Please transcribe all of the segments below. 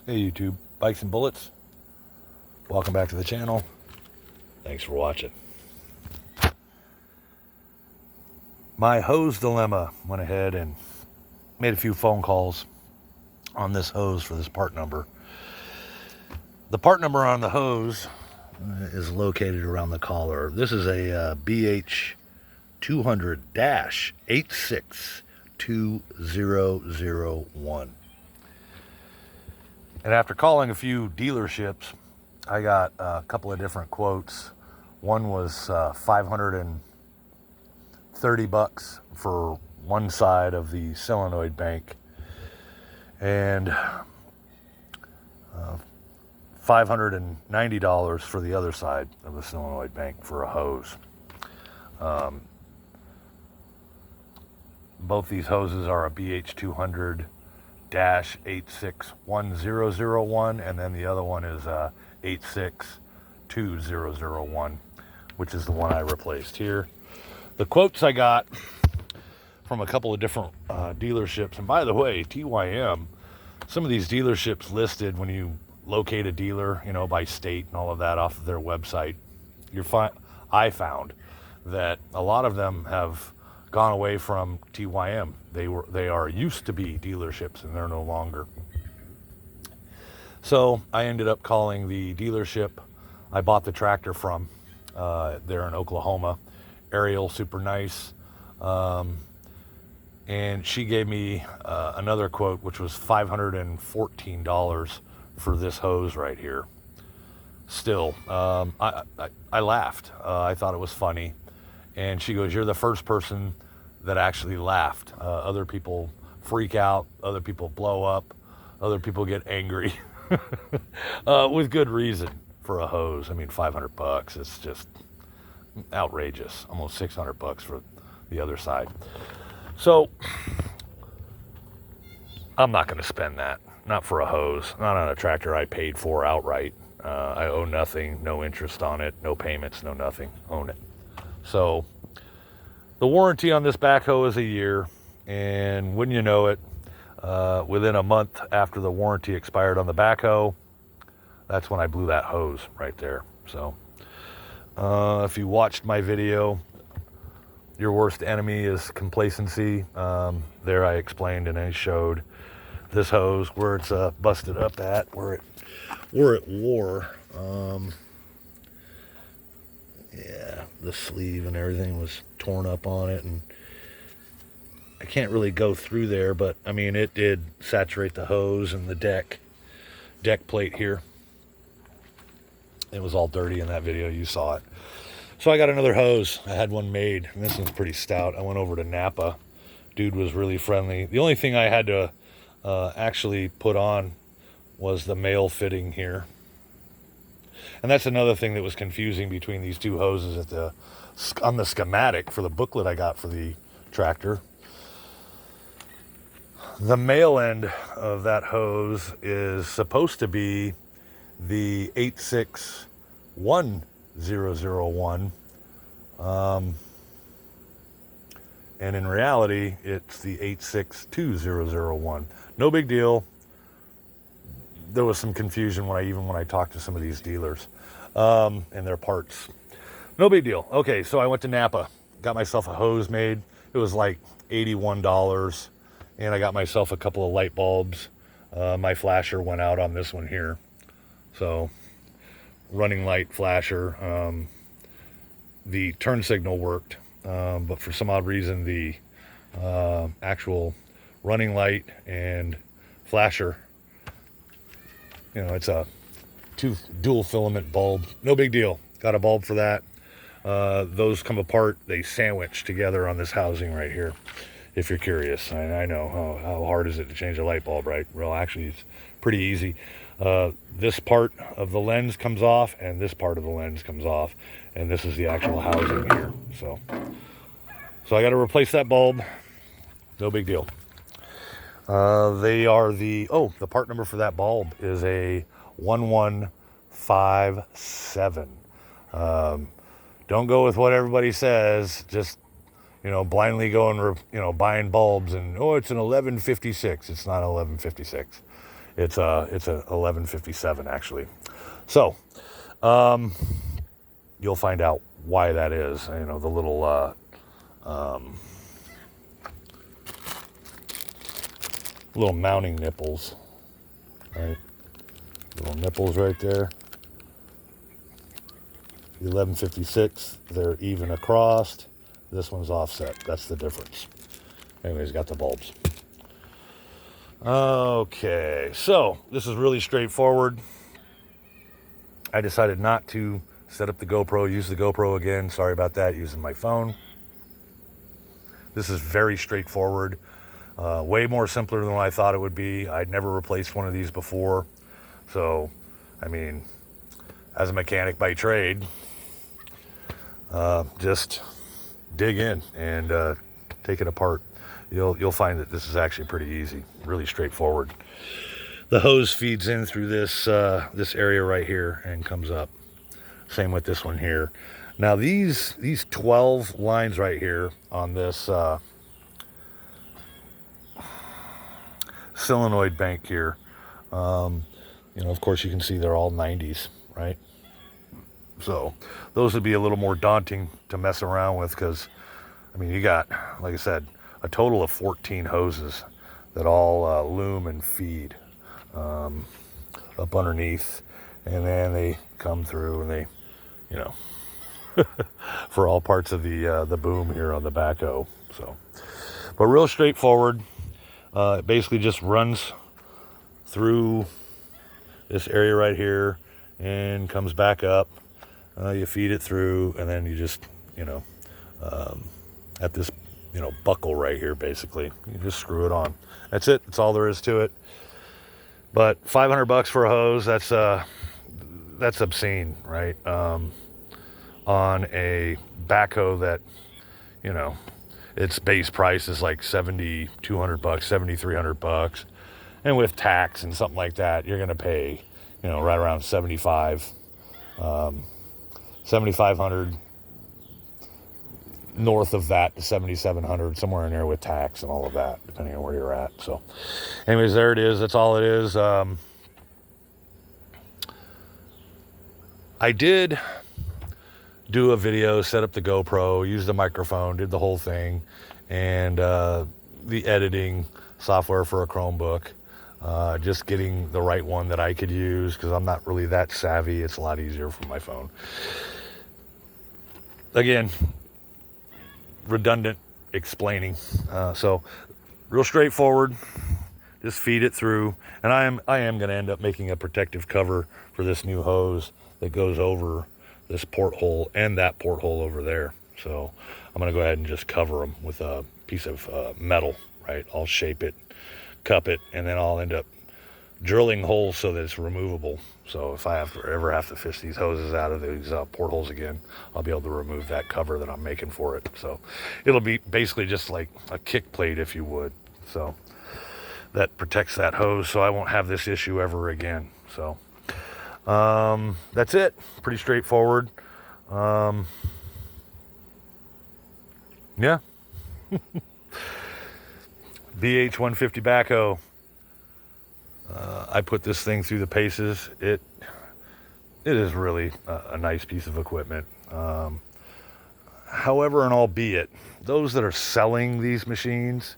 Hey YouTube, Bikes and Bullets. Welcome back to the channel. Thanks for watching. My hose dilemma. Went ahead and made a few phone calls on this hose for this part number. The part number on the hose is located around the collar. This is a BH200-862001. And after calling a few dealerships, I got a couple of different quotes. One was $530 for one side of the solenoid bank, and $590 for the other side of the solenoid bank for a hose. Both these hoses are a BH200-861001, and then the other one is 862001, which is the one I replaced here. The quotes I got from a couple of different dealerships, and by the way, TYM, some of these dealerships listed when you locate a dealer, by state and all of that off of their website, I found that a lot of them have gone away from TYM. They are used to be dealerships, and they're no longer. So I ended up calling the dealership I bought the tractor from. They're in Oklahoma. Ariel, super nice. And she gave me another quote, which was $514 for this hose right here. Still, I laughed. I thought it was funny. And she goes, "You're the first person that actually laughed. Other people freak out. Other people blow up. Other people get angry." With good reason for a hose. I mean, $500. It's just outrageous. Almost $600 for the other side. So I'm not going to spend that. Not for a hose. Not on a tractor I paid for outright. I owe nothing. No interest on it. No payments. No nothing. Own it. So the warranty on this backhoe is a year, and wouldn't you know it, within a month after the warranty expired on the backhoe, that's when I blew that hose right there. So if you watched my video, your worst enemy is complacency. There I explained and I showed this hose where it's busted up at, where it wore. Yeah, the sleeve and everything was torn up on it, and I can't really go through there, but I mean, it did saturate the hose and the deck plate here. It was all dirty in that video. You saw it. So I got another hose. I had one made, and this one's pretty stout. I went over to NAPA. Dude was really friendly. The only thing I had to actually put on was the male fitting here. And that's another thing that was confusing between these two hoses on the schematic for the booklet I got for the tractor. The male end of that hose is supposed to be the 861001, and in reality, it's the 862001. No big deal. There was some confusion when I talked to some of these dealers and their parts. No big deal. Okay, so I went to NAPA, got myself a hose made. It was like $81, and I got myself a couple of light bulbs. My flasher went out on this one here. So, running light flasher. The turn signal worked, but for some odd reason, the actual running light and flasher, it's a dual filament bulb. No big deal. Got a bulb for that. Those come apart. They sandwich together on this housing right here. If you're curious, I know how hard is it to change a light bulb, right? Well, actually, it's pretty easy. This part of the lens comes off, and this part of the lens comes off, and this is the actual housing here. So I got to replace that bulb. No big deal. They are the part number for that bulb is a 1157. Don't go with what everybody says. Just, blindly go and, buying bulbs and, it's an 1156. It's not 1156. It's a 1157 actually. So you'll find out why that is. You know, the little little mounting nipples, right? Little nipples right there. The 1156, they're even across. This one's offset. That's the difference. Anyways, got the bulbs. Okay, so this is really straightforward. I decided not to set up the GoPro, use the GoPro again. Sorry about that, using my phone. This is very straightforward. Way more simpler than what I thought it would be. I'd never replaced one of these before. So, I mean, as a mechanic by trade, just dig in and take it apart. You'll find that this is actually pretty easy, really straightforward. The hose feeds in through this this area right here and comes up. Same with this one here. Now these 12 lines right here on this solenoid bank here, you know, of course you can see they're all 90s, right? So those would be a little more daunting to mess around with because, I mean, you got, like I said, a total of 14 hoses that all loom and feed up underneath, and then they come through and they, you know, for all parts of the boom here on the backhoe. So, but real straightforward. It basically just runs through this area right here and comes back up. You feed it through, and then you just, you know, at this, you know, buckle right here, basically, you just screw it on. That's it. That's all there is to it. But $500 for a hose, that's obscene, right? On a backhoe that, you know, its base price is like $7,200, $7,300, and with tax and something like that, you're gonna pay, you know, right around 7,500, north of that to 7,700, somewhere in there with tax and all of that, depending on where you're at. So, anyways, there it is. That's all it is. I did do a video, set up the GoPro, used the microphone, did the whole thing, and the editing software for a Chromebook. Just getting the right one that I could use because I'm not really that savvy. It's a lot easier from my phone. Again, redundant explaining. So real straightforward. Just feed it through, and I am going to end up making a protective cover for this new hose that goes over this porthole and that porthole over there. So I'm going to go ahead and just cover them with a piece of metal, right? I'll shape it, cup it, and then I'll end up drilling holes so that it's removable. So if I ever have to fish these hoses out of these portholes again, I'll be able to remove that cover that I'm making for it. So it'll be basically just like a kick plate, if you would. So that protects that hose, so I won't have this issue ever again. So that's it. Pretty straightforward. Yeah. BH150 Backhoe. I put this thing through the paces. It is really a nice piece of equipment. However, and albeit, those that are selling these machines,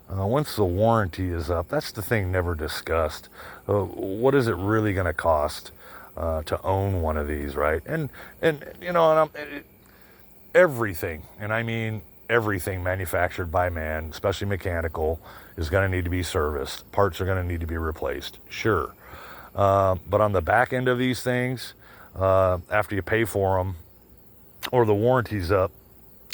once the warranty is up, that's the thing never discussed. What is it really going to cost to own one of these, right? And you know, everything, and I mean everything manufactured by man, especially mechanical, is going to need to be serviced. Parts are going to need to be replaced, sure. But on the back end of these things, after you pay for them or the warranty's up,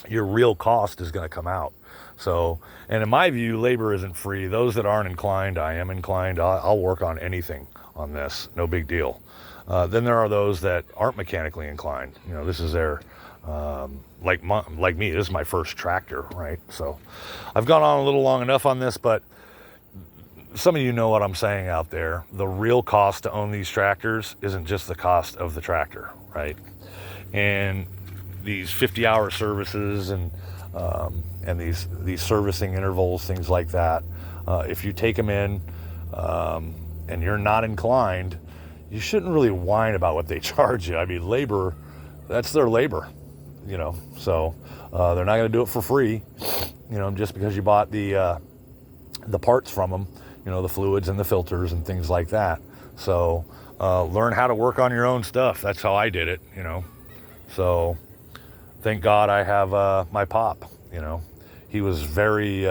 your real cost is going to come out. So, and in my view, labor isn't free. Those that aren't inclined, I am inclined. I'll work on anything on this, no big deal. Then there are those that aren't mechanically inclined. You know, this is their, like me, this is my first tractor, right? So I've gone on a little long enough on this, but some of you know what I'm saying out there. The real cost to own these tractors isn't just the cost of the tractor, right? And these 50-hour services and these servicing intervals, things like that, if you take them in and you're not inclined, you shouldn't really whine about what they charge you. I mean, labor, that's their labor, so they're not going to do it for free, just because you bought the parts from them, the fluids and the filters and things like that. So learn how to work on your own stuff. That's how I did it, So thank God I have my pop, He was very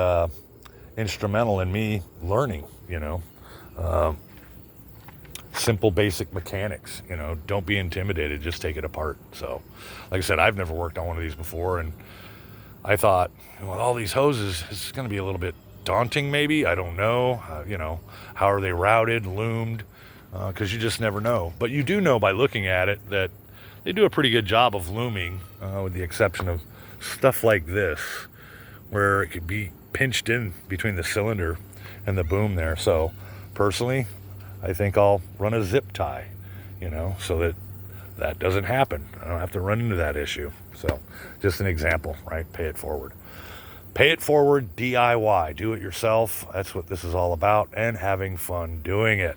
instrumental in me learning, simple basic mechanics, don't be intimidated, just take it apart. So like I said, I've never worked on one of these before, and I thought, well, all these hoses, it's going to be a little bit daunting maybe, I don't know, how are they routed, loomed, because you just never know. But you do know by looking at it that they do a pretty good job of looming, with the exception of stuff like this, where it could be pinched in between the cylinder and the boom there. So personally, I think I'll run a zip tie, so that doesn't happen. I don't have to run into that issue. So just an example, right? Pay it forward. Pay it forward, DIY, do it yourself. That's what this is all about, and having fun doing it.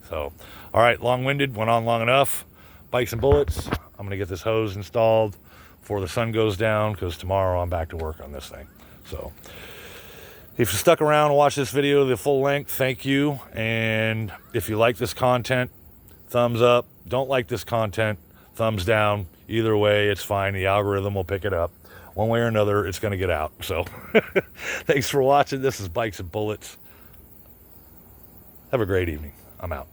So, all right, long-winded, went on long enough. Bikes and bullets. I'm going to get this hose installed before the sun goes down, because tomorrow I'm back to work on this thing. So if you stuck around and watched this video the full length, thank you. And if you like this content, thumbs up. Don't like this content, thumbs down. Either way, it's fine. The algorithm will pick it up. One way or another, it's going to get out. So thanks for watching. This is Bikes and Bullets. Have a great evening. I'm out.